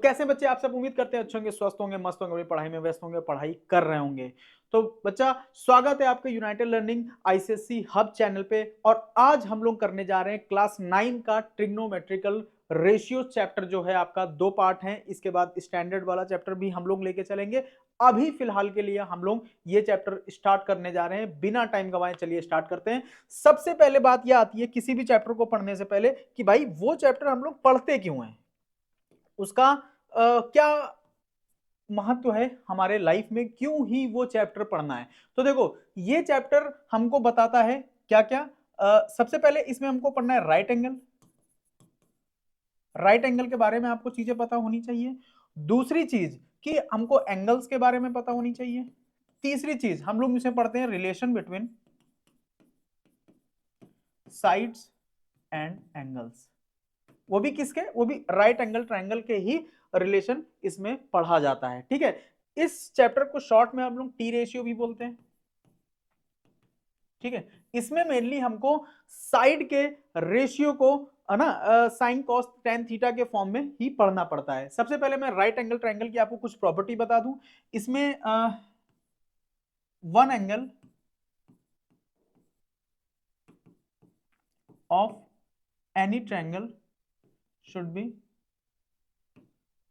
कैसे बच्चे आप सब, उम्मीद करते हैं अच्छे होंगे, स्वस्थ होंगे, मस्त होंगे, अपनी पढ़ाई में व्यस्त होंगे, पढ़ाई कर रहे होंगे। तो बच्चा, स्वागत है आपके United learning ICSC hub channel पे। और आज हम लोग करने जा रहे हैं क्लास 9 का ट्रिग्नोमेट्रिकल रेशियो चैप्टर, जो है आपका 2 पार्ट है। इसके बाद स्टैंडर्ड वाला चैप्टर भी हम लोग लेके चलेंगे। अभी फिलहाल के लिए हम लोग ये चैप्टर स्टार्ट करने जा रहे हैं बिना टाइम गवाए। चलिए स्टार्ट करते हैं। सबसे पहले बात यह आती है किसी भी चैप्टर को पढ़ने से पहले कि भाई वो चैप्टर हम लोग पढ़ते क्यों हैं, उसका क्या महत्व है हमारे लाइफ में, क्यों ही वो चैप्टर पढ़ना है। तो देखो, ये चैप्टर हमको बताता है क्या क्या। सबसे पहले इसमें हमको पढ़ना है राइट एंगल। राइट एंगल के बारे में आपको चीजें पता होनी चाहिए। दूसरी चीज कि हमको एंगल्स के बारे में पता होनी चाहिए। तीसरी चीज हम लोग इसे पढ़ते हैं relation between sides and angles. वो भी किसके, वो भी राइट एंगल ट्रायंगल के ही रिलेशन इसमें पढ़ा जाता है। ठीक है, इस चैप्टर को शॉर्ट में हम लोग टी रेशियो भी बोलते हैं। ठीक है, इसमें मेनली हमको साइड के रेशियो को है ना साइन कॉस टेन थीटा के फॉर्म में ही पढ़ना पड़ता है। सबसे पहले मैं राइट एंगल ट्रायंगल की आपको कुछ प्रॉपर्टी बता दूं। इसमें one angle of any triangle should be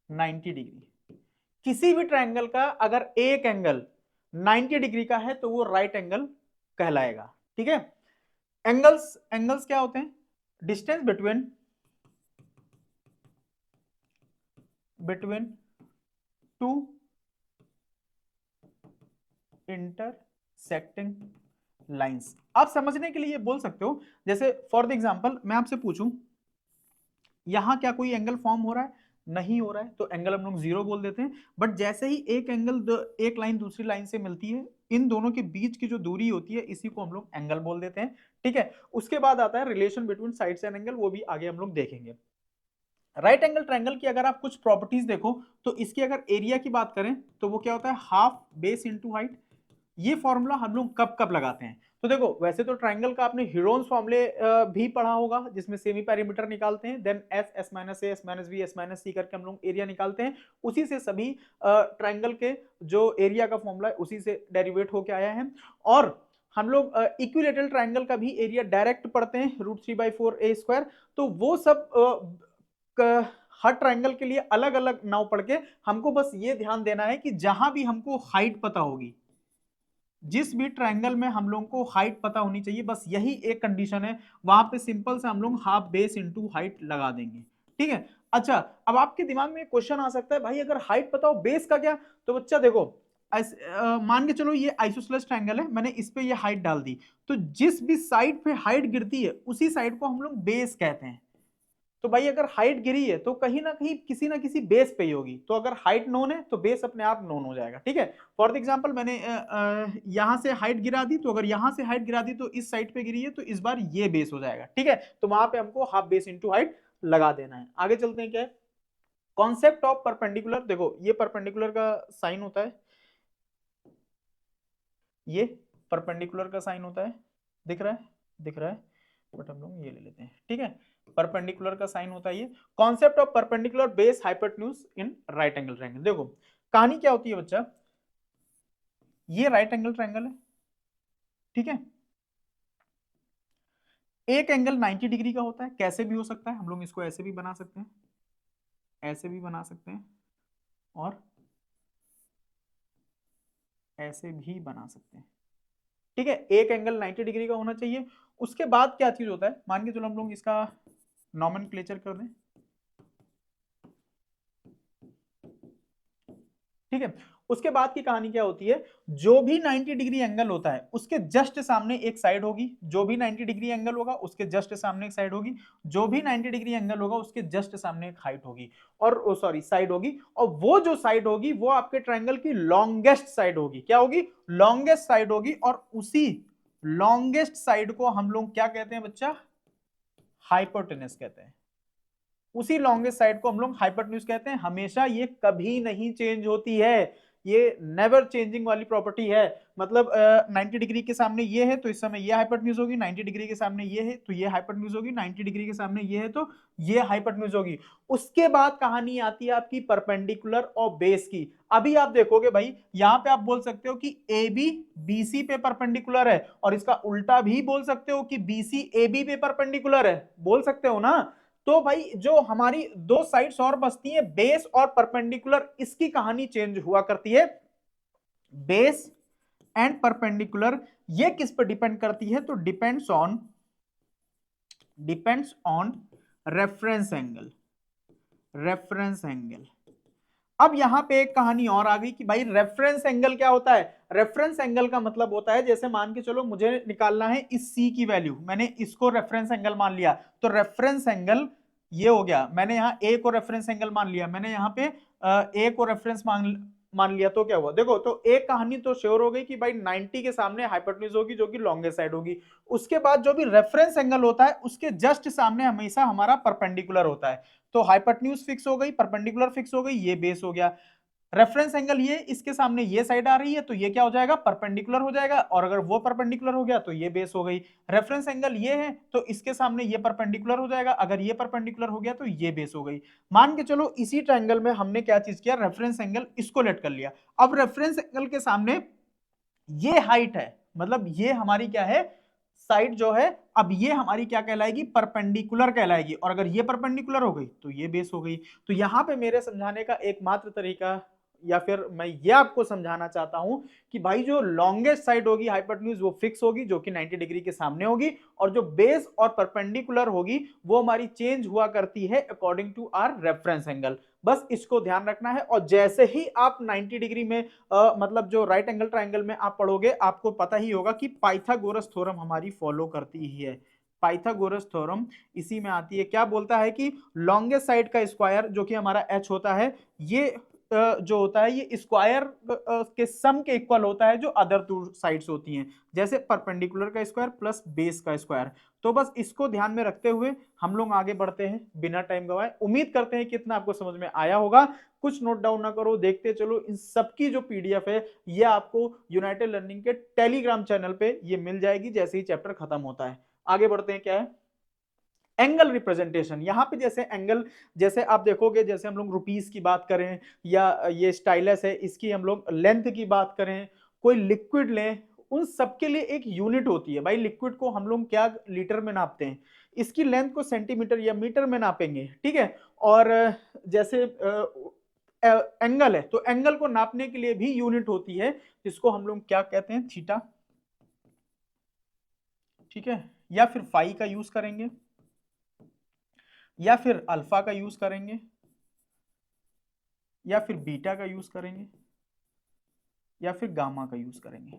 90 degree. किसी भी ट्रायंगल का अगर एक एंगल 90 डिग्री का है तो वो राइट एंगल कहलाएगा। ठीक है, एंगल्स एंगल्स क्या होते हैं? Distance between two intersecting lines. आप समझने के लिए बोल सकते हो, जैसे फॉर द एग्जांपल मैं आपसे पूछूं, यहां क्या कोई एंगल फॉर्म हो रहा है? नहीं हो रहा है, तो एंगल हम लोग जीरो बोल देते हैं। बट जैसे ही एक एंगल एक लाइन दूसरी लाइन से मिलती है, इन दोनों के बीच की जो दूरी होती है, इसी को हम लोग एंगल बोल देते हैं। ठीक है, उसके बाद आता है relation between sides and angle, वो भी आगे हम लोग देखेंगे। राइट एंगल ट्रायंगल की अगर आप कुछ प्रॉपर्टीज देखो, तो इसकी अगर एरिया की बात करें तो वो क्या होता है? Half base into height. ये फॉर्मूला हम लोग कब कब लगाते हैं? तो देखो, वैसे तो ट्रायंगल का आपने हीरोन्स फॉर्मूले भी पढ़ा होगा, जिसमें सेमी पेरीमीटर निकालते हैं, then s, s minus a, s minus b, s minus c करके हम लोग एरिया निकालते हैं। उसी से सभी ट्रायंगल के जो एरिया का फॉर्मूला है, उसी से डेरिवेट होके आया है। और हम लोग इक्विलेटरल ट्रायंगल का भी एरिया डायरेक्ट पढ़ते हैं, √3/4a²। तो वो सब हर ट्रायंगल के लिए अलग अलग नाव पढ़ के हमको बस ये ध्यान देना है कि जहां भी हमको हाइट पता होगी, जिस भी ट्रायंगल में हम लोगों को हाइट पता होनी चाहिए, बस यही एक कंडीशन है, वहां पे सिंपल से हम लोग हाफ बेस इनटू हाइट लगा देंगे। ठीक है, अच्छा, अब आपके दिमाग में क्वेश्चन आ सकता है, भाई अगर हाइट पता हो बेस का क्या? तो बच्चा देखो, मान के चलो ये आइसोसेलेस ट्रायंगल है, मैंने इस पे ये हाइट डाल दी, तो जिस भी साइड पे हाइट गिरती है उसी साइड को हम लोग बेस कहते हैं। तो भाई अगर हाइट गिरी है तो कहीं ना कहीं किसी ना किसी बेस पे ही होगी, तो अगर हाइट नोन है तो बेस अपने आप नोन हो जाएगा। ठीक है, फॉर एग्जांपल मैंने यहां से हाइट गिरा दी, तो अगर यहां से हाइट गिरा दी तो इस साइड पे गिरी है, तो इस बार ये बेस हो जाएगा। ठीक है, तो वहां पे हमको हाफ बेस इंटू हाइट लगा देना है। आगे चलते हैं, क्या है कॉन्सेप्ट ऑफ परपेंडिकुलर। देखो, ये परपेंडिकुलर का साइन होता है, ये परपेंडिकुलर का साइन होता है, दिख रहा है? दिख रहा है, बट हम लोग ये ले लेते हैं। ठीक है, परपेंडिकुलर का साइन होता है ये। Concept of perpendicular base hypotenuse in right angle triangle. देखो, कहानी क्या होती है बच्चा, ये राइट एंगल ट्रायंगल है। ठीक है, एक एंगल 90 डिग्री का होता है, कैसे भी हो सकता है, हम लोग इसको ऐसे भी बना सकते हैं, ऐसे भी बना सकते हैं, और ऐसे भी बना सकते हैं। ठीक है, एक एंगल 90 डिग्री का होना चाहिए। उसके बाद क्या चीज होता है, मान के चलो हम लोग इसका नॉमेनक्लेचर कर दें। ठीक है, उसके बाद की कहानी क्या होती है, जो भी 90 डिग्री एंगल होता है उसके जस्ट सामने एक साइड होगी, जो भी 90 डिग्री एंगल होगा उसके जस्ट सामने एक साइड होगी, जो भी 90 डिग्री एंगल होगा उसके जस्ट सामने एक हाइट होगी, और सॉरी साइड होगी। और वो जो साइड होगी वो आपके ट्रायंगल की लॉन्गेस्ट साइड होगी। क्या होगी? लॉन्गेस्ट साइड होगी। और उसी लॉन्गेस्ट साइड को हम लोग क्या कहते हैं बच्चा? हाइपोटेनस कहते हैं। उसी लॉन्गेस्ट साइड को हम लोग हाइपोटेन्यूज कहते हैं। हमेशा ये कभी नहीं चेंज होती है, ये नेवर चेंजिंग वाली प्रॉपर्टी है, मतलब 90 डिग्री के सामने ये है तो इस समय ये हाइपोटेन्यूज होगी, 90 डिग्री के सामने ये है तो ये हाइपोटेन्यूज होगी, 90 डिग्री के सामने ये है तो ये हाइपोटेन्यूज होगी। उसके बाद कहानी आती है आपकी परपेंडिकुलर और बेस की। अभी आप देखोगे भाई यहां पे आप बोल सकते हो कि AB BC पे परपेंडिकुलर है, और इसका उल्टा भी बोल सकते हो कि BC AB पे परपेंडिकुलर है, बोल सकते हो ना। तो भाई जो हमारी दो साइड्स और बचती हैं बेस और परपेंडिकुलर, इसकी कहानी चेंज हुआ करती है। बेस एंड परपेंडिकुलर ये किस पर डिपेंड करती है, तो depends on reference angle. Reference angle. अब यहां पे एक कहानी और आ गई कि भाई रेफरेंस एंगल क्या होता है। रेफरेंस एंगल का मतलब होता है, जैसे मान के चलो मुझे निकालना है इस C की वैल्यू, मैंने इसको रेफरेंस एंगल मान लिया, तो रेफरेंस एंगल ये हो गया। मैंने यहाँ A को रेफरेंस एंगल मान लिया, मैंने यहाँ पे A को रेफरेंस मान लिया, तो क्या हुआ देखो, तो एक कहानी तो श्योर हो गई कि भाई 90 के सामने हाइपोटेन्यूज होगी जो कि लॉन्गेस्ट साइड होगी। उसके बाद जो भी रेफरेंस एंगल होता है उसके जस्ट सामने हमेशा हमारा परपेंडिकुलर होता है। तो हाइपोटेन्यूज फिक्स हो गई, परपेंडिकुलर फिक्स हो गई, ये बेस हो गया। रेफरेंस एंगल ये इसके सामने ये साइड आ रही है तो ये क्या हो जाएगा, परपेंडिकुलर हो जाएगा, और अगर वो परपेंडिकुलर हो गया तो ये बेस हो गई। रेफरेंस एंगल ये है तो इसके सामने ये परपेंडिकुलर हो जाएगा, अगर ये परपेंडिकुलर हो गया तो ये बेस हो गई। मान के चलो इसी ट्रायंगल में हमने क्या चीज किया, रेफरेंस एंगल इसको लेट कर लिया। अब रेफरेंस एंगल के सामने ये हाइट है, मतलब ये हमारी क्या है, साइड जो है, अब ये हमारी क्या कहलाएगी, परपेंडिकुलर कहलाएगी, और अगर ये परपेंडिकुलर हो गई तो ये बेस हो गई। तो यहां पे मेरे समझाने का एकमात्र तरीका, या फिर मैं ये आपको समझाना चाहता हूं कि भाई जो लॉन्गेस्ट साइड होगी हाइपोटेन्यूज वो फिक्स होगी जो कि 90 डिग्री के सामने होगी, और जो बेस और परपेंडिकुलर होगी वो हमारी चेंज हुआ करती है according to our reference angle. बस इसको ध्यान रखना है। और जैसे ही आप 90 डिग्री में मतलब जो राइट एंगल ट्रायंगल में आप पढ़ोगे आपको पता ही होगा कि पाइथागोरस थ्योरम हमारी फॉलो करती ही है। पाइथागोरस थ्योरम इसी में आती है, क्या बोलता है कि लॉन्गेस्ट साइड का स्क्वायर जो कि हमारा h होता है, ये जो होता है ये स्क्वायर के सम के इक्वल होता है जो अदर टू साइड्स होती हैं, जैसे परपेंडिकुलर का स्क्वायर प्लस बेस का स्क्वायर। तो बस इसको ध्यान में रखते हुए हम लोग आगे बढ़ते हैं बिना टाइम गवाए। उम्मीद करते हैं कि इतना आपको समझ में आया होगा। कुछ नोट डाउन ना करो, देखते चलो। इन सबकी जो पीडीएफ है ये आपको यूनाइटेड लर्निंग के टेलीग्राम चैनल पे ये मिल जाएगी जैसे ही चैप्टर खत्म होता है। आगे बढ़ते हैं, क्या है एंगल रिप्रेजेंटेशन। यहां पे जैसे एंगल, जैसे आप देखोगे, जैसे हम लोग रुपीस की बात करें या ये स्टाइलस है इसकी हम लोग लेंथ की बात करें, कोई लिक्विड लें, उन सबके लिए एक यूनिट होती है। भाई लिक्विड को हम लोग क्या लीटर में नापते हैं, इसकी लेंथ को सेंटीमीटर या मीटर में नापेंगे, ठीक है। और जैसे एंगल है तो एंगल को नापने के लिए भी यूनिट होती है जिसको हम लोग क्या कहते हैं, थीटा, ठीक है, या फिर फाई का यूज करेंगे, या फिर अल्फा का यूज करेंगे, या फिर बीटा का यूज करेंगे, या फिर गामा का यूज करेंगे,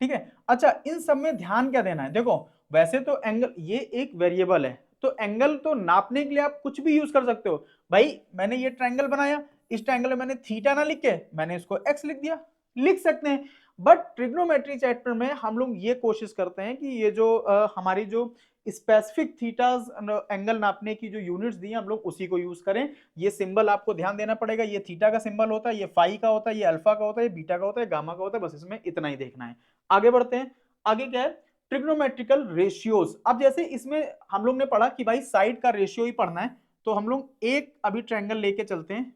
ठीक है। अच्छा, इन सब में ध्यान क्या देना है, देखो वैसे तो एंगल ये एक वेरिएबल है, तो एंगल तो नापने के लिए आप कुछ भी यूज कर सकते हो। भाई मैंने ये ट्रायंगल बनाया, इस ट्रायंगल में मैंने थीटा ना लिख के मैंने इसको एक्स लिख दिया, लिख सकते हैं। बट ट्रिग्नोमेट्री चैप्टर में हम लोग ये कोशिश करते हैं कि ये जो हमारी जो स्पेसिफिक थीटास एंगल नापने की जो यूनिट्स दी हैं हम लोग उसी को यूज करें। ये सिंबल आपको ध्यान देना पड़ेगा, ये थीटा का सिंबल होता है, ये फाई का होता है, ये अल्फा का होता है, ये बीटा का होता है, गामा का होता है, बस इसमें इतना ही देखना है। आगे बढ़ते हैं, आगे क्या है, ट्रिग्नोमेट्रिकल रेशियोज। अब जैसे इसमें हम लोग ने पढ़ा कि भाई साइड का रेशियो ही पढ़ना है, तो हम लोग एक अभी ट्रायंगल लेके चलते हैं,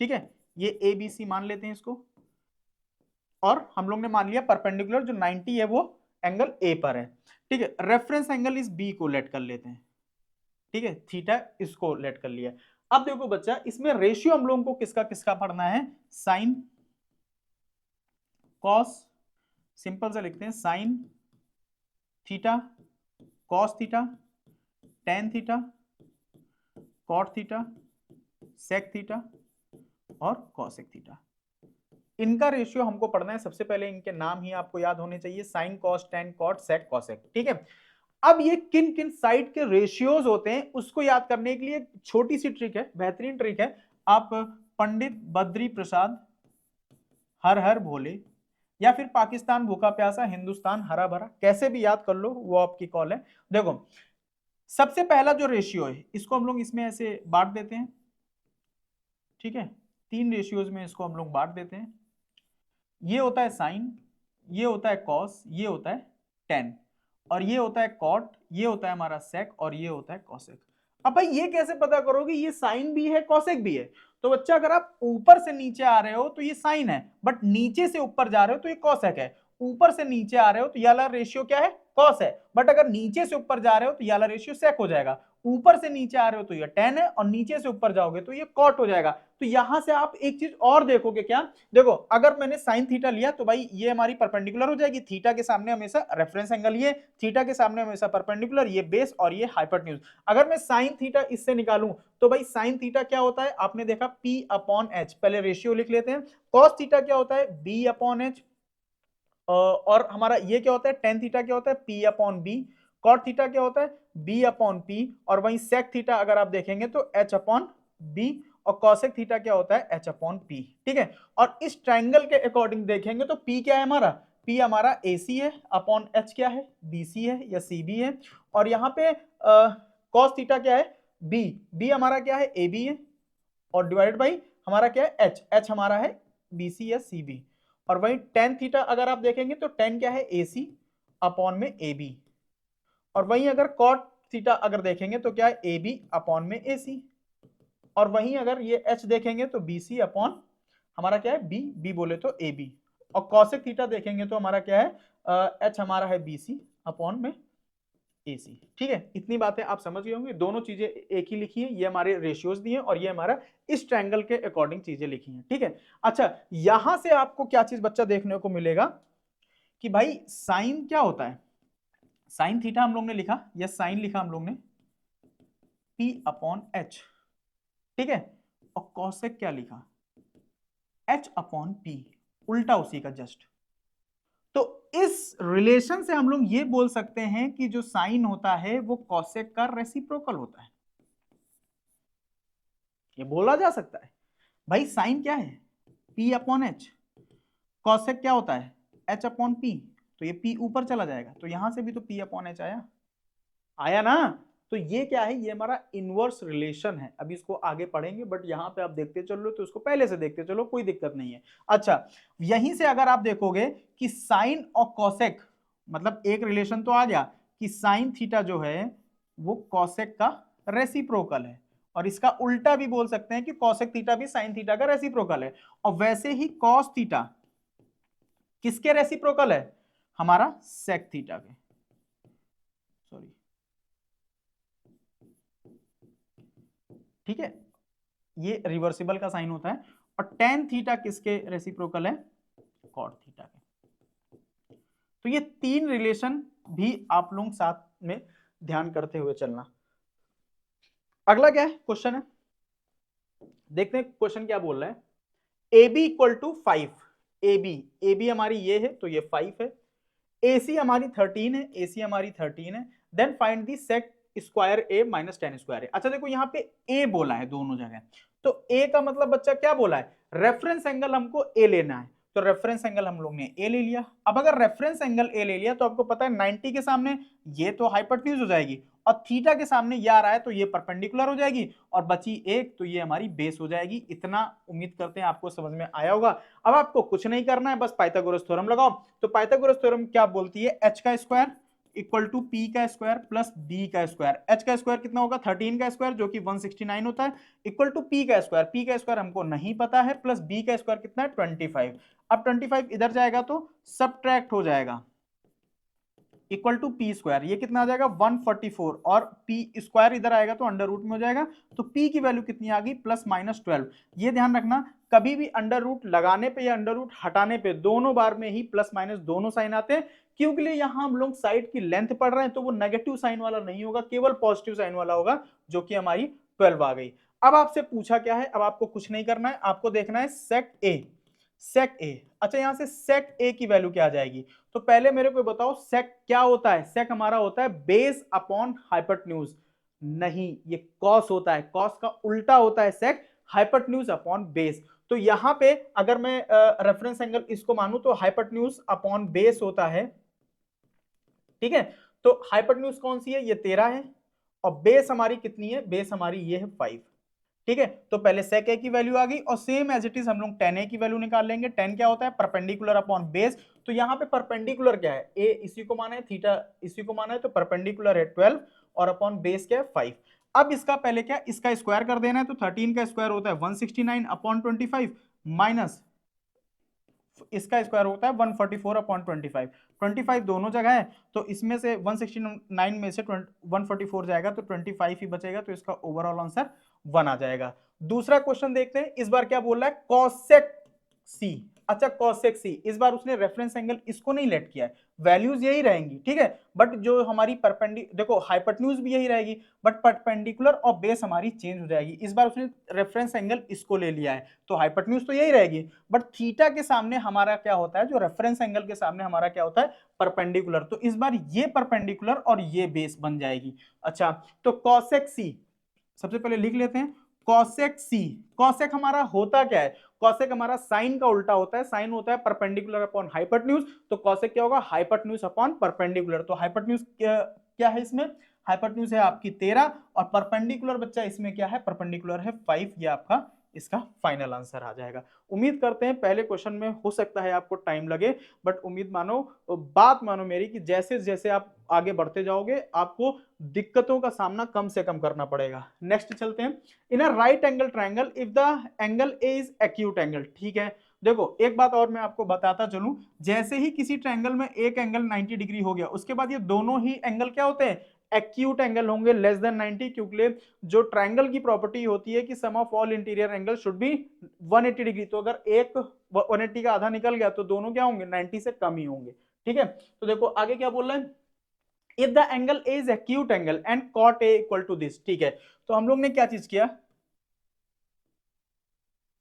ठीक है, ये ए बी सी मान लेते हैं इसको, और हम लोग ने मान लिया परपेंडिकुलर जो 90 है वो एंगल ए पर है, ठीक है। रेफरेंस एंगल इस बी को लेट कर लेते हैं, ठीक है, थीटा इसको लेट कर लिया। अब देखो बच्चा, इसमें रेशियो हम लोगों को किसका किसका पढ़ना है, साइन कॉस, सिंपल से लिखते हैं sine theta, cos theta, tan theta, cot theta, sec theta और कॉसेक थीटा। इनका रेशियो हमको पढ़ना है। सबसे पहले इनके नाम ही आपको याद होने चाहिए, sine cos tan cot sec cosec, ठीक है। अब ये किन किन साइड के रेशियोज होते हैं उसको याद करने के लिए छोटी सी ट्रिक है, बेहतरीन ट्रिक है। आप पंडित बद्री प्रसाद हर हर भोले, या फिर पाकिस्तान भूखा प्यासा हिंदुस्तान हरा भरा, कैसे भी याद कर लो वो आपकी कॉल है। देखो सबसे पहला जो रेशियो है इसको हम लोग इसमें ऐसे बांट देते हैं, ठीक है, 3 रेशियोज में इसको हम लोग बांट देते हैं। ये होता है साइन, ये होता है कॉस, ये होता है टेन, और ये होता है कॉट, ये होता है हमारा सेक, और ये होता है कॉसेक। अब भाई ये कैसे पता करोगे ये साइन भी है कॉसेक भी है? तो बच्चा अगर आप ऊपर से नीचे आ रहे हो तो ये साइन है, बट नीचे से ऊपर जा रहे हो तो ये कॉसेक है। ऊपर से नीचे आ रहे हो तो ये वाला रेशियो क्या है? कॉस है, बट अगर नीचे से ऊपर जा रहे हो तो ये वाला रेशियो सेक हो जाएगा। ऊपर से नीचे आ रहे हो तो ये टेन है, और नीचे से ऊपर जाओगे तो ये कॉट हो जाएगा। तो यहां से आप एक चीज और देखोगे, क्या? देखो, अगर मैंने साइन थीटा लिया तो भाई ये हमारी परपेंडिकुलर हो जाएगी, थीटा के सामने हमेशा रेफरेंस एंगल ये, थीटा के सामने हमेशा परपेंडिकुलर, ये बेस और ये हाइपोटेन्यूज। अगर मैं साइन थीटा इससे निकालूं तो भाई साइन थीटा क्या होता है? आपने देखा P अपॉन एच, पहले रेशियो लिख लेते हैं। कॉस थीटा क्या होता है? B अपॉन एच, और हमारा ये क्या होता है? टेन थीटा क्या होता है? P upon B. Cot theta क्या होता है? B अपॉन पी, और वहीं सेक थीटा अगर आप देखेंगे तो H अपॉन बी, और कॉसेक थीटा क्या होता है? H upon P. ठीक है, और इस ट्राइंगल के अकॉर्डिंग देखेंगे तो P क्या है हमारा? P हमारा AC है, अपॉन H क्या है? BC है या CB है, और यहाँ पे कॉस थीटा क्या है? B हमारा क्या है? AB है, और डिवाइडेड बाई हमारा क्या है? H हमारा है BC या CB। और वही टेन थीटा अगर आप देखेंगे तो टेन क्या है? AC अपॉन में AB, और वहीं अगर कॉट थीटा अगर देखेंगे तो क्या है? AB अपॉन में AC, और वहीं अगर ये H देखेंगे तो BC अपॉन हमारा क्या है? B बोले तो AB, और कॉसेक थीटा देखेंगे तो हमारा क्या है? H हमारा है BC अपॉन में AC। ठीक है, इतनी बातें आप समझ गए होंगे। दोनों चीजें एक ही लिखी है, ये हमारे रेशियोज दिए और ये हमारा इस ट्रायंगल के अकॉर्डिंग चीजें लिखी हैं। ठीक है, अच्छा यहां से आपको क्या चीज बच्चा देखने को मिलेगा कि भाई साइन क्या होता है? साइन थीटा हम लोग ने लिखा, या साइन लिखा हम लोग ने P अपॉन एच, ठीक है, और कॉसेक क्या लिखा? H अपॉन P, उल्टा उसी का जस्ट। तो इस रिलेशन से हम लोग ये बोल सकते हैं कि जो साइन होता है वो कॉसेक का रेसिप्रोकल होता है, ये बोला जा सकता है। भाई साइन क्या है? P अपॉन एच, कॉसेक क्या होता है? H अपॉन P, तो ये P ऊपर चला जाएगा, तो यहां से भी तो P अपॉन एच आया, आया ना? तो ये क्या है? ये हमारा इनवर्स रिलेशन है। अभी इसको आगे पढ़ेंगे, बट यहां पे आप देखते चलो तो इसको पहले से देखते चलो, कोई दिक्कत नहीं है। अच्छा, यहीं से अगर आप देखोगे कि साइन और कॉसेक, मतलब एक रिलेशन तो आ गया कि साइन थीटा जो है वो कॉसेक का रेसिप्रोकल है, और इसका उल्टा भी बोल सकते हैं कि कॉसेक थीटा भी साइन थीटा का रेसिप्रोकल है। और वैसे ही कॉस थीटा किसके रेसिप्रोकल है? हमारा सेक थीटा के, सॉरी, ठीक है, ये रिवर्सिबल का साइन होता है। और टेन थीटा किसके रेसिप्रोकल है? कॉट थीटा के। तो ये तीन रिलेशन भी आप लोग साथ में ध्यान करते हुए चलना। अगला क्या है? क्वेश्चन है, देखते हैं क्वेश्चन क्या बोल रहा है। A B equal to 5, A B हमारी ये है तो ये 5 है, AC हमारी 13 है, AC हमारी 13 है, then find the sec square A minus 10 square है। अच्छा देखो यहाँ पे A बोला है दोनों जगह, तो A का मतलब बच्चा क्या बोला है? रेफरेंस एंगल हमको A लेना है, तो रेफरेंस एंगल हम लोग ने A ले लिया। अब अगर रेफरेंस एंगल A ले लिया तो आपको पता है 90 के सामने ये तो हाइपोटेन्यूज हो जाएगी, और थीटा के सामने ये आ रहा है तो ये परपेंडिकुलर हो जाएगी, और बची एक तो ये हमारी बेस हो जाएगी। इतना उम्मीद करते हैं आपको समझ में आया होगा। अब आपको कुछ नहीं करना है, बस पाइथागोरस थ्योरम लगाओ। तो पाइथागोरस थ्योरम क्या बोलती है? h का स्क्वायर इक्वल टू p का स्क्वायर प्लस b का स्क्वायर। h का स्क्वायर कितना होगा? 13 का स्क्वायर जो कि 169 होता है, इक्वल टू p का स्क्वायर, p का स्क्वायर हमको नहीं पता है, प्लस b का स्क्वायर कितना है? 25। अब 25 इधर जाएगा तो सब्ट्रैक्ट हो जाएगा, इक्वल टू पी स्क्वायर, ये कितना आ जाएगा? 144, और पी स्क्वायर इधर आएगा तो अंडर रूट में हो जाएगा, तो पी की वैल्यू कितनी आ गई? Plus minus 12। ये ध्यान रखना, कभी भी अंडर रूट लगाने पे या अंडर रूट हटाने पे दोनों बार में ही प्लस माइनस दोनों साइन आते हैं, क्योंकि यहां हम लोग साइड की लेंथ पढ़ रहे हैं, तो वो नेगेटिव साइन वाला नहीं होगा, केवल पॉजिटिव साइन वाला होगा, जो कि हमारी 12 आ गई। अब आपसे पूछा क्या है? अब आपको कुछ नहीं करना है, आपको देखना है सेक ए, सेक ए। अच्छा यहां से सेक ए की वैल्यू क्या आ जाएगी? तो पहले मेरे को बताओ सेक क्या होता है? सेक हमारा होता है बेस अपॉन हाइपोटेन्यूज, नहीं ये कॉस होता है, कॉस का उल्टा होता है सेक, हाइपोटेन्यूज अपॉन बेस। तो यहां पे अगर मैं रेफरेंस एंगल इसको मानूं तो हाइपोटेन्यूज अपॉन बेस होता है, ठीक है। तो हाइपोटेन्यूज कौन सी है? ये 13 है, और बेस हमारी कितनी है? बेस हमारी ये है 5, ठीक है, तो पहले sec a की वैल्यू आ गई और सेम एज इट इज हम लोग tan a की वैल्यू निकाल लेंगे। tan क्या होता है, परपेंडिकुलर अपॉन बेस। तो यहाँ पे परपेंडिकुलर क्या है, a इसी को माना है, थीटा इसी को माना है, तो परपेंडिकुलर है 12 और अपॉन बेस क्या है 5। अब इसका पहले क्या, इसका स्क्वायर कर देना है, तो 13 का स्क्वायर होता है 169 अपॉन 25 माइनस इसका स्क्वायर होता है 144 अपॉन 25। 25 दोनों जगह है, तो इसमें से 169 में से 144 जाएगा तो 25 ही बचेगा, तो इसका ओवरऑल आंसर 1 आ जाएगा। दूसरा क्वेश्चन देखते हैं, इस बार क्या बोल रहा है, कॉसेक सी। अच्छा कॉसेक सी, इस बार उसने रेफरेंस एंगल इसको नहीं लेट किया है, वैल्यूज यही रहेंगी, ठीक है, बट जो हमारी देखो हाइपोटेन्यूज भी यही रहेगी, बट परपेंडिकुलर और बेस हमारी चेंज हो जाएगी। इस बार उसने रेफरेंस एंगल इसको ले लिया है, तो हाइपोटेन्यूज तो यही रहेगी, बट थीटा के सामने हमारा क्या होता है, जो रेफरेंस एंगल के सामने हमारा क्या होता है, परपेंडिकुलर। तो इस बार ये परपेंडिकुलर और ये बेस बन जाएगी। अच्छा, तो कॉसेक सी सबसे पहले लिख लेते हैं, कॉसेक सी। कॉसेक हमारा होता क्या है, कॉसेक हमारा साइन का उल्टा होता है, साइन होता है परपेंडिकुलर अपॉन हाइपोटेन्यूज, तो कॉसेक क्या होगा, हाइपोटेन्यूज अपॉन परपेंडिकुलर। तो हाइपोटेन्यूज क्या है इसमें, हाइपोटेन्यूज है आपकी 13 और परपेंडिकुलर बच्चा इसमें क्या है, परपेंडिकुलर है 5। ये आपका इसका फाइनल आंसर आ जाएगा। उम्मीद करते हैं पहले क्वेश्चन में हो सकता है आपको टाइम लगे, बट उम्मीद मानो, बात मानो मेरी कि जैसे जैसे आप आगे बढ़ते जाओगे आपको दिक्कतों का सामना कम से कम करना पड़ेगा। नेक्स्ट चलते हैं, in a right angle triangle if the angle A is acute angle. ठीक है, देखो एक बात और मैं आपको बताता चलूं, जैसे ही किसी ट्रायंगल में एक एंगल 90 डिग्री हो गया, उसके बाद ये दोनों ही एंगल क्या होते हैं, एक्यूट एंगल होंगे, लेस देन 90, क्योंकि जो ट्रायंगल की प्रॉपर्टी होती है कि sum of all interior angle should be 180 degree. तो अगर एक 180 का आधा निकल गया तो दोनों क्या होंगे, 90 से कम ही होंगे। ठीक है, तो देखो आगे क्या बोल रहे हैं, if the angle A is acute angle and cot A equal to this. ठीक है, तो हम लोग ने क्या चीज किया,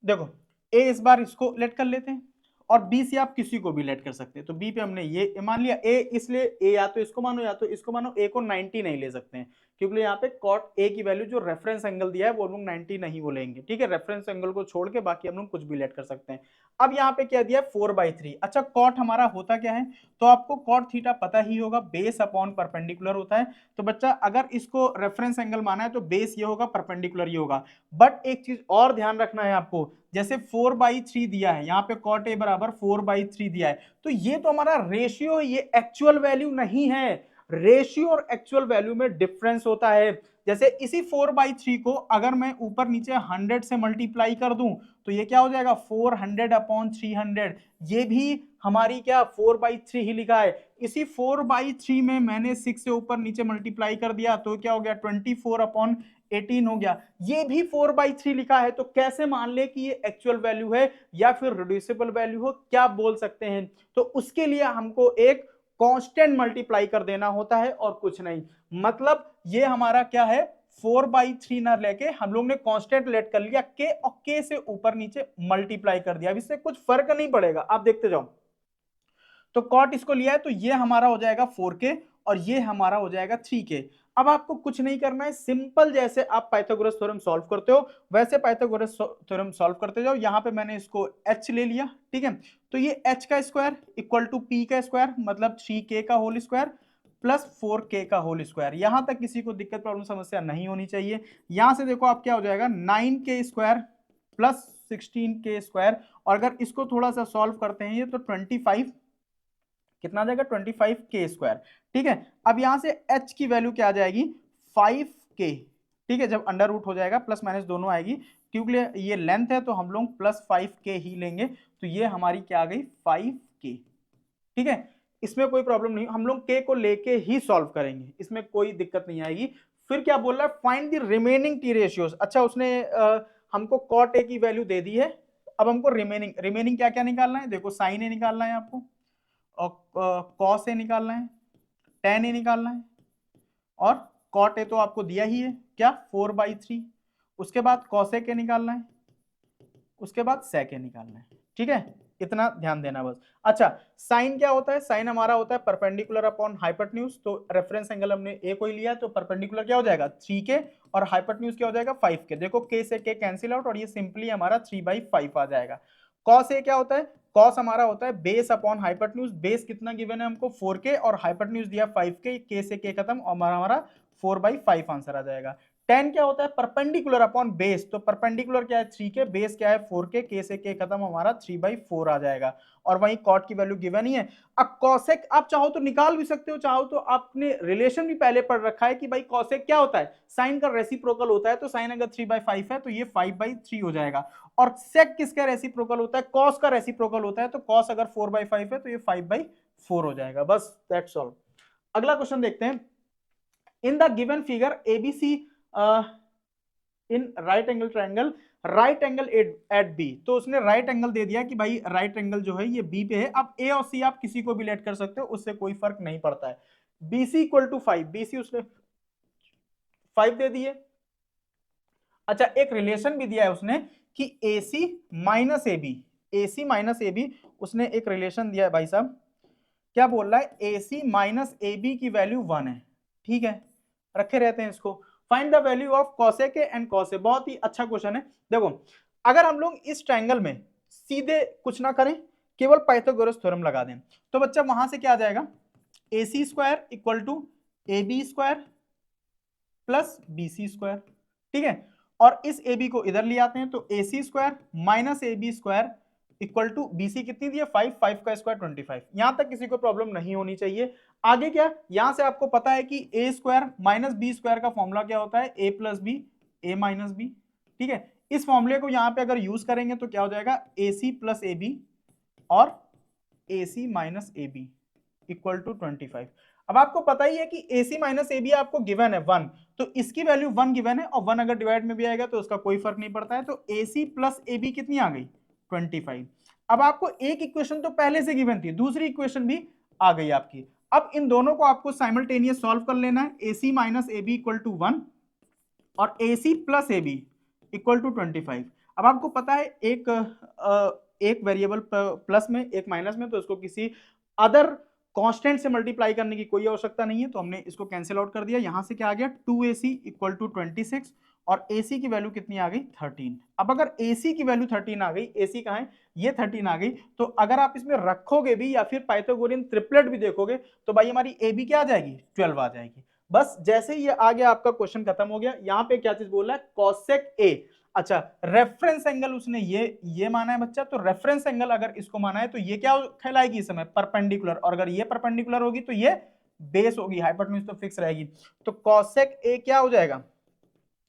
देखो ए इस बार इसको लेट कर लेते हैं और बी से आप किसी को भी लेट कर सकते हैं। तो बी पे हमने ये मान लिया ए, इसलिए ए या तो इसको मानो या तो इसको मानो। ए को 90 नहीं ले सकते हैं क्योंकि यहाँ पे कॉट ए की वैल्यू जो रेफरेंस एंगल दिया है वो लोग 90 नहीं बोलेंगे। ठीक है, रेफरेंस एंगल को छोड़ के बाकी हम लोग कुछ भी लेट कर सकते हैं। अब यहाँ पे क्या दिया है 4/3। अच्छा कॉट हमारा होता क्या है, तो आपको कॉट थीटा पता ही होगा, बेस अपॉन परपेंडिकुलर होता है। तो बच्चा अगर इसको रेफरेंस एंगल माना है तो बेस ये होगा, परपेंडिकुलर ये होगा। बट एक चीज और ध्यान रखना है आपको, जैसे 4/3 दिया है यहाँ पे, कॉट ए बराबर 4/3 दिया है, तो ये तो हमारा रेशियो, ये एक्चुअल वैल्यू नहीं है। रेशियो और एक्चुअल वैल्यू में डिफरेंस होता है। जैसे इसी 4/3 को अगर मैं ऊपर नीचे 100 से मल्टीप्लाई कर दूं तो ये क्या हो जाएगा, 400 अपॉन 300। ये भी हमारी क्या 4/3 ही लिखा है। इसी 4/3 में मैंने 6 से ऊपर नीचे मल्टीप्लाई कर दिया तो क्या हो गया, 24 अपॉन 18 हो गया। ये भी 4/3 लिखा है, तो कैसे मान ले कि ये एक्चुअल वैल्यू है या फिर रिड्यूसिबल वैल्यू हो, क्या बोल सकते हैं। तो उसके लिए हमको एक कांस्टेंट मल्टीप्लाई कर देना होता है और कुछ नहीं। मतलब ये हमारा क्या है, 4/3 ना लेके हम लोग ने कांस्टेंट लेट कर लिया के, और के से ऊपर नीचे मल्टीप्लाई कर दिया। अब इससे कुछ फर्क नहीं पड़ेगा, आप देखते जाओ। तो कॉट इसको लिया है तो ये हमारा हो जाएगा 4k और ये हमारा हो जाएगा 3k। अब आपको कुछ नहीं करना है, सिंपल जैसे आप पाइथागोरस थ्योरम सॉल्व करते हो वैसे पाइथागोरस थ्योरम सॉल्व करते जाओ। यहां पे मैंने इसको h ले लिया, ठीक है, तो ये h का स्क्वायर इक्वल टू p का स्क्वायर मतलब 3k का होल स्क्वायर प्लस 4k का होल स्क्वायर। यहां तक किसी को दिक्कत प्रॉब्लम समस्या नहीं होनी चाहिए। यहां से देखो आप क्या हो जाएगा, 9k square plus 16k square, और अगर इसको थोड़ा सा सॉल्व करते हैं ये तो 25 कितना आ जाएगा, 25k स्क्वायर। ठीक है, अब यहां से h की वैल्यू क्या आ जाएगी, 5k। ठीक है, जब अंडर रूट हो जाएगा प्लस माइनस दोनों आएगी, क्योंकि ये लेंथ है तो हम लोग प्लस 5k ही लेंगे, तो ये हमारी क्या आ गई 5k। ठीक है, इसमें कोई प्रॉब्लम नहीं, हम लोग k को लेके ही सॉल्व करेंगे, इसमें कोई दिक्कत नहीं आएगी। फिर क्या बोल रहा है, find the remaining T ratios. अच्छा उसने हमको कॉट ए की वैल्यू दे दी है, अब हमको रिमेनिंग क्या क्या निकालना है, देखो साइन ए निकालना है आपको, और कॉस ए निकालना है, टेन ए निकालना है, और कॉट ए तो आपको दिया ही है क्या 4/3, उसके बाद कॉस ए के निकालना है, उसके बाद सेक ए निकालना है। ठीक है, इतना ध्यान देना बस। अच्छा साइन क्या होता है, साइन हमारा होता है परपेंडिकुलर अपॉन हाइपोटेन्यूज। तो रेफरेंस एंगल हमने ए को ही लिया तो परपेंडिकुलर क्या हो जाएगा 3k और हाइपोटेन्यूज क्या हो जाएगा 5k। देखो k से k कैंसिल आउट और ये सिंपली हमारा 3/5 आ जाएगा। कॉस ए क्या होता है, कॉस हमारा होता है बेस अपॉन हाइपोटेन्यूज। बेस कितना गिवन है हमको 4k और हाइपोटेन्यूज दिया 5k, k से k खत्म और हमारा 4/5 आंसर आ जाएगा। tan क्या होता है, परपेंडिकुलर अपॉन बेस, तो परपेंडिकुलर क्या है 3 के, बेस क्या है 4 के, k से k खत्म, हमारा 3/4 आ जाएगा। और वहीं cot की वैल्यू गिवन ही है। अब cosec आप चाहो तो निकाल भी सकते हो, चाहो तो आपने रिलेशन भी पहले पढ़ रखा है कि भाई cosec क्या होता है, साइन का रेसिप्रोकल होता है, तो साइन अगर 3/5 है तो ये 5/3 हो जाएगा। और sec किसका रेसिप्रोकल होता है, cos का रेसिप्रोकल होता है, तो cos अगर 4/5 है तो ये 5/4 हो जाएगा। बस दैट्स ऑल। अगला क्वेश्चन देखते हैं। In the given figure ABC in right angle triangle, right angle at B, तो उसने राइट एंगल दे दिया कि भाई राइट एंगल जो है ये बी पे है। अब ए और सी आप किसी को भी लेट कर सकते हो, उससे कोई फर्क नहीं पड़ता है। बीसी इक्वल टू 5, बीसी उसने 5 दे दिए। अच्छा, एक रिलेशन भी दिया है उसने कि AC minus A B, AC minus A B उसने एक रिलेशन दिया है भाई साहब। क्या बोल रहा है, AC माइनस ए बी की वैल्यू 1 है। ठीक है, रखे रहते हैं इसको। Find the value of cosec and cos, बहुत ही अच्छा क्वेश्चन है। देखो, अगर हम लोग इस ट्रायंगल में सीधे कुछ ना करें, केवल पाइथागोरस थ्योरम लगा दें, तो बच्चा वहां से क्या आ जाएगा, AC square equal to AB square plus BC square. ठीक है, और इस AB को इधर ले आते हैं, तो AC square minus AB square equal to BC कितनी दी है 5, 5 का स्क्वायर 25। यहां तक किसी को प्रॉब्लम नहीं होनी चाहिए। आगे क्या, यहां से आपको पता है कि A square minus B square का फॉर्मूला क्या होता है, A plus B, A minus B. ठीक है, इस फॉर्मूले को यहां पे अगर यूज करेंगे तो क्या हो जाएगा, AC प्लस AB और AC minus AB equal to 25। अब आपको पता ही है कि AC माइनस AB आपको गिवन है 1, तो इसकी वैल्यू 1 गिवन है, और 1 अगर डिवाइड में भी आएगा तो उसका कोई फर्क नहीं पड़ता है। तो AC प्लस AB कितनी आ गई, 25। अब आपको एक इक्वेशन तो पहले से गिवन थी, दूसरी इक्वेशन भी आ गई आपकी। अब इन दोनों को आपको साइमल्टेनियस सॉल्व कर लेना है। AC minus AB equal to 1 और AC plus AB equal to 25। अब आपको पता है एक वेरिएबल प्लस में एक माइनस में, तो इसको किसी अदर कांस्टेंट से मल्टीप्लाई करने की कोई आवश्यकता नहीं है, तो हमने इसको कैंसिल आउट कर दिया। यहां से क्या आ गया 2AC इक्वल टू 26 और AC की वैल्यू कितनी आ गई 13। अब अगर AC की वैल्यू 13 आ गई, AC कहां है, ये 13 आ गई, तो अगर आप इसमें रखोगे भी या फिर पाइथागोरियन ट्रिपलेट भी देखोगे तो भाई हमारी AB क्या आ जाएगी 12 आ जाएगी। बस जैसे ही ये आ गया आपका क्वेश्चन खत्म हो गया। यहां पे क्या चीज बोल रहा है, कॉसेक ए। अच्छा, रेफरेंस एंगल उसने ये माना है बच्चा, तो रेफरेंस एंगल अगर इसको माना है तो ये क्या कहलाएगी इस समय, परपेंडिकुलर, और अगर ये परपेंडिकुलर होगी तो ये बेस होगी, हाइपोटेन्यूज तो फिक्स रहेगी। तो कॉसेक ए क्या हो जाएगा,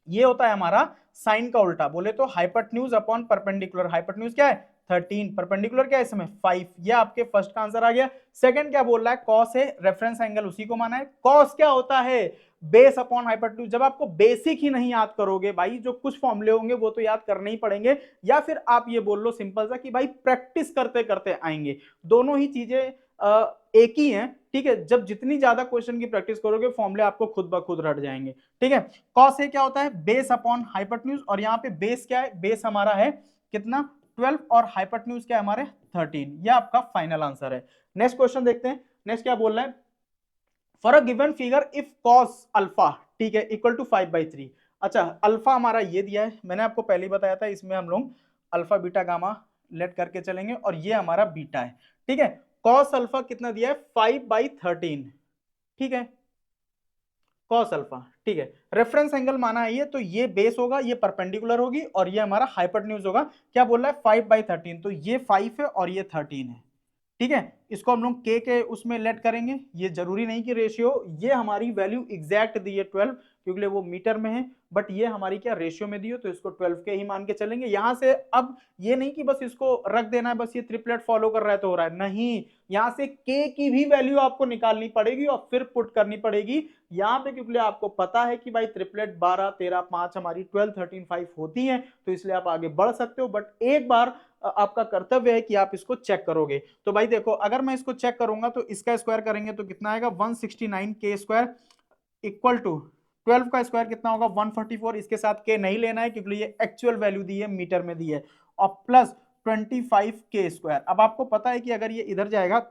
ये होता है हमारा साइन का उल्टा, बोले तो हाइपोटेन्यूज अपॉन परपेंडिकुलर। हाइपोटेन्यूज क्या है 13, परपेंडिकुलर क्या है इसमें 5। ये आपके फर्स्ट का आंसर आ गया। सेकंड क्या बोल रहा है, कॉस है, रेफरेंस एंगल उसी को माना है। कॉस क्या होता है, बेस अपॉन हाइपोटेन्यूज। जब आपको बेसिक ही नहीं याद करोगे भाई, जो कुछ फॉर्मूले होंगे वो तो याद करने ही पड़ेंगे, या फिर आप ये बोल लो सिंपल सा कि भाई प्रैक्टिस करते करते आएंगे। दोनों ही चीजें एक ही हैं। ठीक है, जब जितनी ज्यादा क्वेश्चन की प्रैक्टिस करोगे फॉर्मूले आपको खुद ब खुद रट जाएंगे। ठीक है, कॉस ए क्या होता है, बेस अपॉन हाइपोटेन्यूज, और यहाँ पे बेस क्या है, बेस हमारा है कितना 12 और हाइपोटेन्यूज क्या है हमारे 13। ये आपका फाइनल आंसर है। नेक्स्ट क्वेश्चन देखते हैं। नेक्स्ट क्या बोल रहा है, for a given figure if cos alpha, ठीक है, इक्वल टू 5/3। अच्छा, अल्फा हमारा ये दिया है, मैंने आपको पहले ही बताया था, इसमें हम लोग अल्फा बीटा गामा लेट करके चलेंगे, और ये हमारा बीटा है। ठीक है, कॉस अल्फा कितना दिया है 5/13। ठीक है, कॉस अल्फा, ठीक है, रेफरेंस एंगल माना है ये, तो ये बेस होगा, ये परपेंडिकुलर होगी, और ये हमारा हाइपोटेन्यूज होगा। क्या बोल रहा है 5/13, तो ये 5 है और ये 13 है। ठीक है, इसको हम लोग के उसमें लेट करेंगे। ये जरूरी नहीं कि रेशियो, ये हमारी वैल्यू एग्जैक्ट दी है 12, क्योंकि वो मीटर में है, बट ये हमारी क्या रेशियो में दी हो, तो इसको 12 के ही मान के चलेंगे यहां से। अब ये नहीं कि बस इसको रख देना है, बस ये ट्रिपलेट फॉलो कर रहा है तो हो रहा है, नहीं, यहां से के की भी वैल्यू आपको निकालनी पड़ेगी और फिर पुट करनी पड़ेगी यहां पे, क्योंकि आपको पता है कि भाई ट्रिपलेट 12, 13, 5 हमारी 12, 13, 5 होती हैं, तो इसलिए आप आगे बढ़ सकते हो, बट एक बार आपका कर्तव्य है कि आप इसको चेक करोगे। तो भाई देखो, अगर मैं इसको चेक करूंगा तो इसका स्क्वायर करेंगे तो कितना आएगा 169 के स्क्वायर इक्वल टू 12 का स्क्वायर कितना होगा 144। इसके साथ के नहीं लेना है क्योंकि ये एक्चुअल वैल्यू दी है, मीटर में दी है, और प्लस 25 के स्क्वायर। अब आपको पता है कि अगर ये इधर जाएगा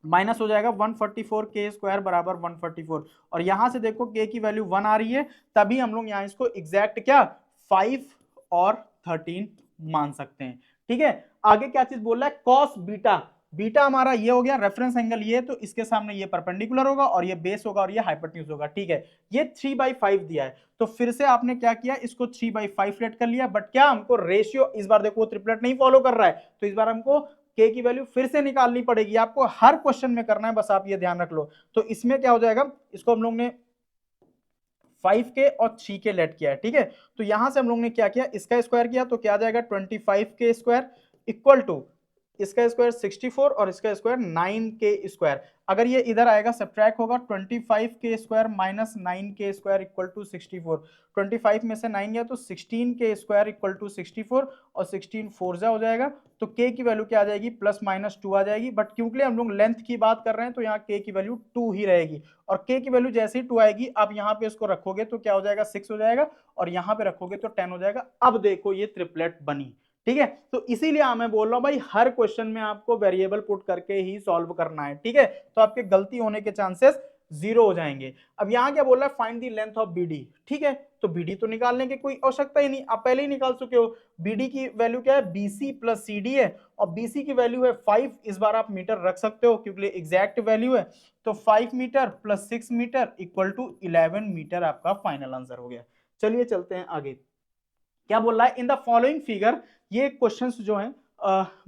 माइनस हो जाएगा 144 के स्क्वायर बराबर 144, और यहां से देखो के की वैल्यू 1 आ रही है, तभी हम लोग यहां इसको एग्जैक्ट क्या 5 और 13 मान सकते हैं। ठीक है, आगे क्या चीज बोल रहा है, कॉस बीटा। बीटा हमारा ये हो गया, रेफरेंस एंगल ये, तो इसके सामने ये परपेंडिकुलर होगा और ये बेस होगा और ये हाइपोटेन्यूज होगा, ठीक है। ये 3/5 दिया है, तो फिर से आपने क्या किया, इसको 3/5 लेट कर लिया, बट क्या हमको रेशियो इस बार देखो ट्रिपलेट नहीं फॉलो कर रहा है, तो इस बार हमको के की वैल्यू फिर से निकालनी पड़ेगी, आपको हर क्वेश्चन में करना है, बस आप ये ध्यान रख लो। तो इसमें क्या हो जाएगा, इसको हम लोग ने 5k और 3k लेट किया है, ठीक है। तो यहां से हम लोग ने क्या किया, इसका स्क्वायर किया, तो क्या आ जाएगा 25k स्क्वायर इक्वल टू इसका स्क्वायर 64 और इसका स्क्वायर 9k स्क्वायर। अगर ये इधर आएगा सब्ट्रैक्ट होगा, 25k square minus 9k square equal to 64। 25 में से 9 गया तो 16k स्क्वायर इक्वल टू 64 और 16 4 जा हो जाएगा, तो k की वैल्यू क्या आ जाएगी, +-2 आ जाएगी। बट क्योंकि हम लोग लेंथ की बात कर रहे हैं तो यहाँ k की वैल्यू 2 ही रहेगी, और k की वैल्यू जैसे ही 2 आएगी, आप यहाँ पे इसको रखोगे तो क्या हो जाएगा 6 हो जाएगा, और यहाँ पे रखोगे तो 10 हो जाएगा। अब देखो ये ट्रिपलेट बनी, ठीक है। तो इसीलिए मैं बोल रहा हूं भाई हर क्वेश्चन में आपको वेरिएबल पुट करके ही सॉल्व करना है, ठीक है, तो आपके गलती होने के चांसेस 0 हो जाएंगे। अब यहाँ क्या बोल रहा है, find the length of BD, ठीक है, तो बीडी तो निकालने की कोई आवश्यकता ही नहीं, आप पहले ही निकाल चुके हो। बीडी की वैल्यू क्या है, बीसी प्लस सीडी है, और बीसी की वैल्यू है 5, इस बार आप मीटर रख सकते हो क्योंकि एग्जैक्ट वैल्यू है, तो 5 metre plus 6 metre equal to 11 metre आपका फाइनल आंसर हो गया। चलिए चलते हैं आगे, क्या बोल रहा है, इन द फॉलोइंग फिगर, ये क्वेश्चंस जो हैं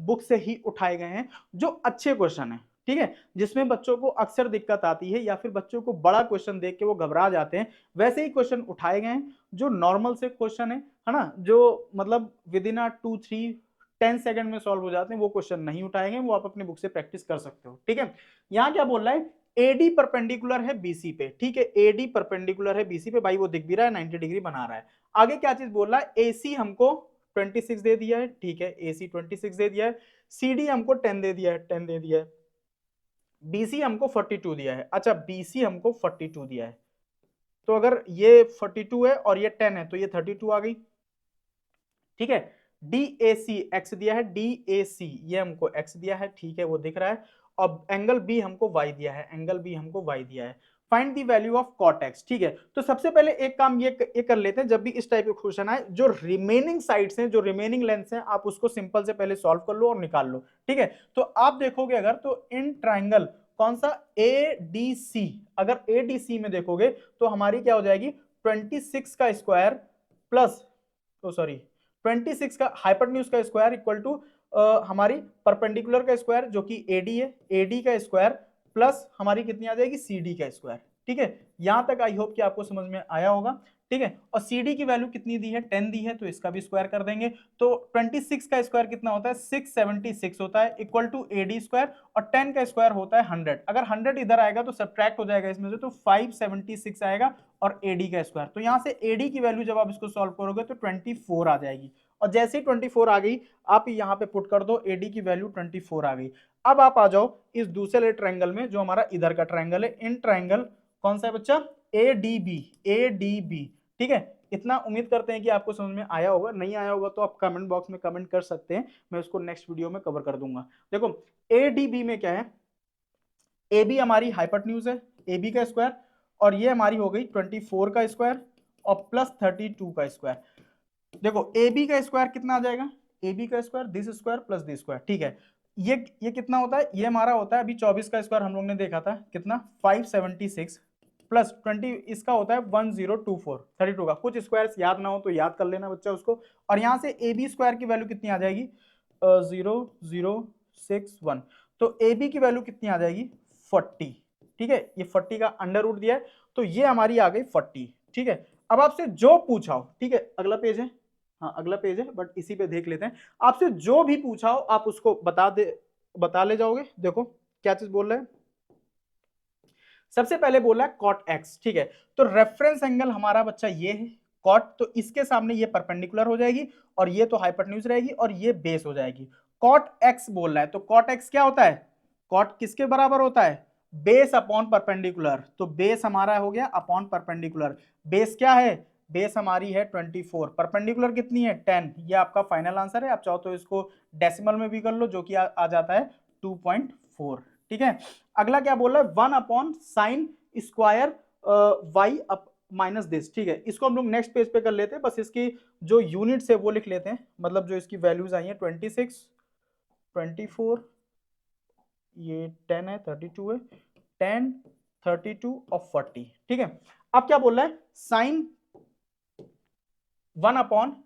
बुक से ही उठाए गए हैं, जो अच्छे क्वेश्चन हैं, ठीक है, जिसमें बच्चों को अक्सर दिक्कत आती है या फिर बच्चों को बड़ा क्वेश्चन देख के वो घबरा जाते हैं, वैसे ही क्वेश्चन उठाए गए हैं, जो नॉर्मल से क्वेश्चन है ना, जो मतलब विद इन 2-3-10 सेकंड में सॉल्व हो जाते हैं, वो क्वेश्चन नहीं उठाए गए, वो आप अपनी बुक से प्रैक्टिस कर सकते हो, ठीक है। यहाँ क्या बोल रहा है, एडी परपेंडिकुलर है बीसी पे, ठीक है, एडी परपेंडिकुलर है बीसी पे, भाई वो दिख भी रहा है 90 डिग्री बना रहा है। आगे क्या चीज बोल रहा है, एसी हमको 26 दे दिया है, ठीक है, एसी 26 दे दिया है, सीडी हमको 10 दे दिया है, 10 दे दिया है, बीसी हमको 42 दिया है, अच्छा बीसी हमको 42 दिया है, तो अगर ये 42 है और ये 10 है तो ये 32 आ गई, ठीक है। DAC x दिया है, DAC ये हमको x दिया है, ठीक है, वो दिख रहा है, और एंगल B हमको y दिया है, एंगल B हमको y दिया है। Find the value of cot x, ठीक है। तो सबसे पहले एक काम ये कर लेते हैं, जब भी इस टाइप के क्वेश्चन आए, जो रिमेनिंग साइड्स हैं, जो रिमेनिंग लेंथ्स हैं, आप उसको सिंपल से पहले सॉल्व कर लो और निकाल लो, ठीक है। तो आप देखोगे अगर, तो इन ट्राइंगल कौन सा ADC, अगर ADC में देखोगे तो हमारी क्या हो जाएगी, 26 का स्क्वायर प्लस, तो सॉरी 26 का हाइपोटेन्यूज का स्क्वायर इक्वल टू हमारी परपेंडिकुलर का स्क्वायर जो कि एडी है, एडी का स्क्वायर प्लस हमारी कितनी आ जाएगी, सीडी का स्क्वायर, ठीक है। यहां तक आई होप कि आपको समझ में आया होगा, ठीक है। और सीडी की वैल्यू कितनी दी है, 10 दी है, तो इसका भी स्क्वायर कर देंगे, तो 26 का स्क्वायर कितना होता है, 676 होता है, इक्वल टू एडी स्क्वायर, और 10 का स्क्वायर होता है 100, अगर 100 इधर आएगा तो सब्ट्रैक्ट हो जाएगा इसमें से, तो 576 आएगा, और एडी का स्क्वायर, तो यहां से एडी की वैल्यू जब आप इसको सॉल्व करोगे तो 24 आ जाएगी, और जैसे ही 24 आ गई आप यहाँ पे पुट कर दो, एडी की वैल्यू 24 आ गई। अब आप आ जाओ इस दूसरे ट्रायंगल में, जो हमारा इधर का ट्रायंगल है, इन ट्रायंगल कौन सा है बच्चा, ADB, ADB, ठीक है। इतना उम्मीद करते हैं कि आपको समझ में आया होगा, नहीं आया होगा तो आप कमेंट बॉक्स में कमेंट कर सकते हैं, मैं उसको नेक्स्ट वीडियो में कवर कर दूंगा। देखो ADB में क्या है, AB हमारी हाइपोटेन्यूज है, AB का स्क्वायर, और ये हमारी हो गई 24 का स्क्वायर और प्लस 32 का स्क्वायर। देखो AB का स्क्वायर कितना आ जाएगा, AB का square this square plus this square, ठीक है। ये कितना होता है, ये हमारा होता है अभी 24 का स्क्वायर हम लोग ने देखा था कितना, 576 प्लस 20 इसका होता है 1024, 32 का, कुछ स्क्वायर्स याद ना हो तो याद कर लेना बच्चा उसको। और यहाँ से AB स्क्वायर की वैल्यू कितनी आ जाएगी, 0061, तो AB की वैल्यू कितनी आ जाएगी 40, ठीक है, ये 40 का अंडर रूट दिया है, तो ये हमारी आ गई 40, ठीक है। अब आपसे जो पूछा हो, ठीक है, अगला पेज है, हाँ अगला पेज है, बट इसी पे देख लेते हैं, आपसे जो भी पूछा हो आप उसको बता ले जाओगे। देखो क्या चीज बोल रहे हैं, सबसे पहले बोला है कॉट एक्स, ठीक है, तो रेफरेंस एंगल हमारा बच्चा ये है कॉट, तो इसके सामने ये परपेंडिकुलर हो जाएगी, और ये तो हाइपोटेन्यूज रहेगी, और ये बेस हो जाएगी। कॉट एक्स बोल रहा है, तो कॉट एक्स क्या होता है, कॉट किसके बराबर होता है, बेस अपॉन परपेंडिकुलर, तो बेस हमारा हो गया अपॉन परपेंडिकुलर, बेस क्या है, बेस हमारी है 24, परपेंडिकुलर कितनी है 10, ये आपका फाइनल आंसर है। आप चाहो तो इसको डेसिमल में भी कर लो, जो कि आ जाता है 2.4, ठीक है। अगला क्या बोल रहा है, 1 upon sine square Y up minus this, ठीक है, इसको हम लोग नेक्स्ट पेज पे कर लेते हैं, बस इसकी जो यूनिट्स है वो लिख लेते हैं, मतलब जो इसकी वैल्यूज आई हैं 26, 24 ये 10 है, 32 है, 10, 32 और 40, ठीक है। अब क्या बोल रहा है, sine 1 upon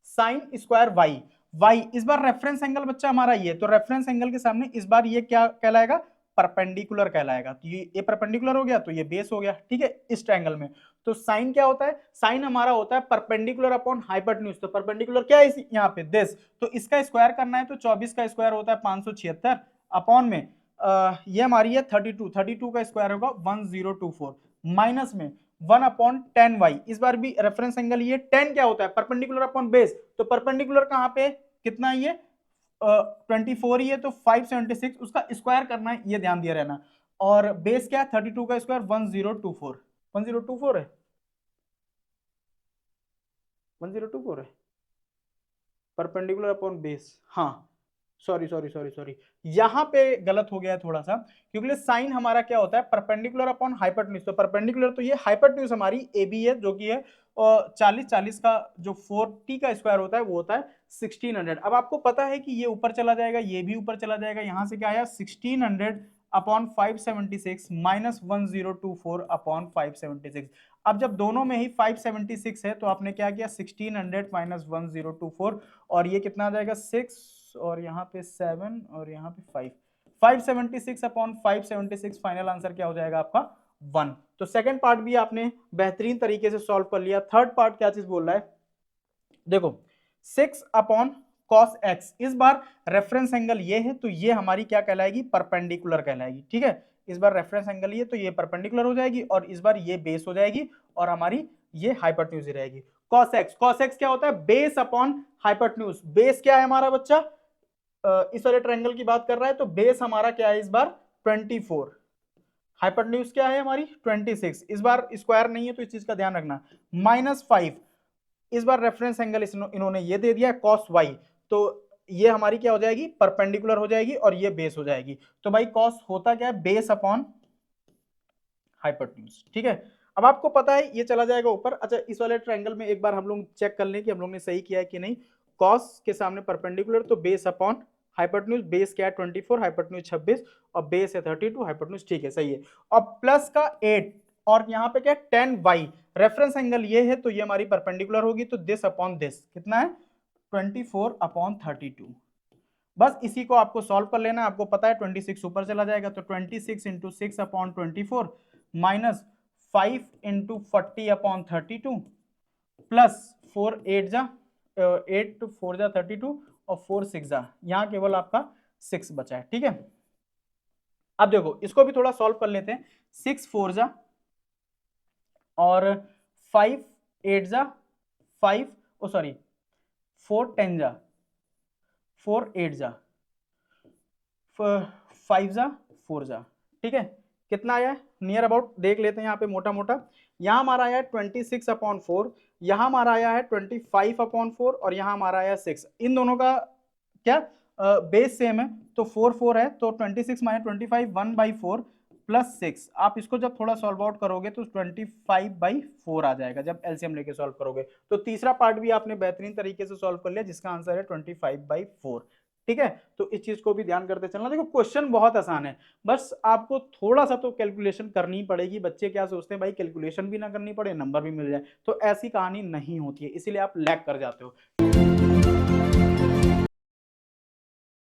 sine square Y, Y इस बार रेफरेंस एंगल बच्चा हमारा ये, तो रेफरेंस एंगल के सामने इस बार ये क्या कहलाएगा, परपेंडिकुलर कहलाएगा। तो ये परपेंडिकुलर हो गया तो ये बेस हो गया, ठीक है, इस ट्रायंगल में। तो साइन क्या होता है, साइन हमारा होता है परपेंडिकुलर अपॉन हाइपोटेन्यूज। तो परपेंडिकुलर क्या है यहाँ पे, दिस, तो इसका स्क्वायर करना है तो 24 का स्क्वायर होता है 576 अपॉन में ये हमारी है 32, 32 का स्क्वायर होगा 1024 माइनस में 1 अपॉन 10 वाई। इस बार भी रेफरेंस एंगल ये 10 क्या होता है, परपेंडिकुलर अपॉन बेस, तो परपेंडिकुलर कहां पे कितना ये 24 ही है, तो 576 उसका स्क्वायर करना है, ये ध्यान दिया रहना। और बेस क्या है 32 का स्क्वायर 1024, 1024 है, 1024 है परपेंडिकुलर अपॉन बेस, हाँ सॉरी सॉरी सॉरी सॉरी, यहां पे गलत हो गया है थोड़ा सा, क्योंकि साइन हमारा क्या होता है परपेंडिकुलर अपॉन हाइपोटेन्यूज। तो परपेंडिकुलर तो ये हाइपोटेन्यूज हमारी ए बी है जो कि है और 40 का जो 40 का स्क्वायर होता है वो होता है 1600। अब आपको पता है कि ये ऊपर चला जाएगा, ये भी ऊपर चला जाएगा, यहां से क्या आया 1600 अपॉन 576 माइनस 1024 अपॉन 576। अब जब दोनों में ही 576 है तो आपने क्या किया 1600 माइनस 1024 और ये कितना आ जाएगा 6 और यहाँ पे 7 और यहाँ पे 5, 576 अपॉन 576 फाइनल आंसर क्या हो जाएगा आपका 1। तो सेकंड पार्ट भी आपने बेहतरीन तरीके से सॉल्व कर लिया। थर्ड पार्ट क्या चीज बोल रहा है, देखो 6 अपॉन cos x, इस बार रेफरेंस एंगल ये है तो ये हमारी क्या कहलाएगी, परपेंडिकुलर कहलाएगी, ठीक है। इस बार रेफरेंस एंगल ये तो ये परपेंडिकुलर हो जाएगी और इस बार ये बेस हो जाएगी और हमारी ये हाइपोटेन्यूज रहेगी। cos x, cos x क्या होता है, बेस अपॉन हाइपोटेन्यूज। बेस क्या है हमारा बच्चा, इस वाले ट्रायंगल की बात कर रहा है तो बेस हमारा क्या है इस बार 24, हाइपोटेन्यूज क्या है हमारी 26, इस बार स्क्वायर नहीं है तो इस चीज का ध्यान रखना, माइनस 5। इस बार रेफरेंस एंगल इन्होंने ये दे दिया cos y, तो ये हमारी क्या हो जाएगी परपेंडिकुलर हो जाएगी और ये बेस हो जाएगी। तो भाई cos होता क्या है, बेस अपॉन हाइपोटेन्यूज, ठीक है। अब आपको पता है ये चला जाएगा ऊपर। अच्छा इस वाले ट्रायंगल में एक बार हम लोग चेक कर लें कि हम लोग ने सही किया है कि नहीं। cos के सामने परपेंडिकुलर तो बेस अपॉन हाइपोटेन्यूज, बेस क्या है 24, हाइपोटेन्यूज 26 और बेस है 32, हाइपोटेन्यूज ठीक है सही है। और प्लस का 8 और यहाँ पे क्या 10 वाई, रेफरेंस एंगल ये है तो ये हमारी परपेंडिकुलर होगी तो दिस अपॉन दिस कितना है 24 अपॉन 32। बस इसी को आपको सॉल्व कर लेना है। आपको पता है 26 ऊपर चला जाएगा तो 26 into 6 upon 24 minus 5 into 40 upon 32 plus 4 8 जा 8 4 जा 32 और 4 6 जा, यहाँ केवल आपका 6 बचा है, ठीक है। अब देखो इसको भी थोड़ा सॉल्व कर लेते हैं। 6 4 जा और 5 8 जा 5 ओ सॉरी 4 10 जा 4 8 जा 5 जा 4 जा, ठीक है। कितना आया है नियर अबाउट देख लेते हैं यहाँ पे मोटा मोटा। यहाँ हमारा आया है 26 अपॉन 4, यहाँ हमारा आया है 25 अपॉन 4 और यहाँ हमारा आया 6। इन दोनों का क्या बेस सेम है तो 4 4 है तो 26 माइनस 25 1/4 प्लस 6। आप इसको जब थोड़ा सॉल्व आउट करोगे तो 25/4 आ जाएगा जब एलसीएम लेके सॉल्व करोगे। तो तीसरा पार्ट भी आपने बेहतरीन तरीके से सॉल्व कर लिया जिसका आंसर है 25/4, ठीक है। तो इस चीज को भी ध्यान करते चलना। देखो क्वेश्चन बहुत आसान है, बस आपको थोड़ा सा तो कैलकुलेशन करनी पड़ेगी। बच्चे क्या सोचते हैं भाई कैलकुलेशन भी ना करनी पड़े नंबर भी मिल जाए, तो ऐसी कहानी नहीं होती है, इसीलिए आप लैग कर जाते हो।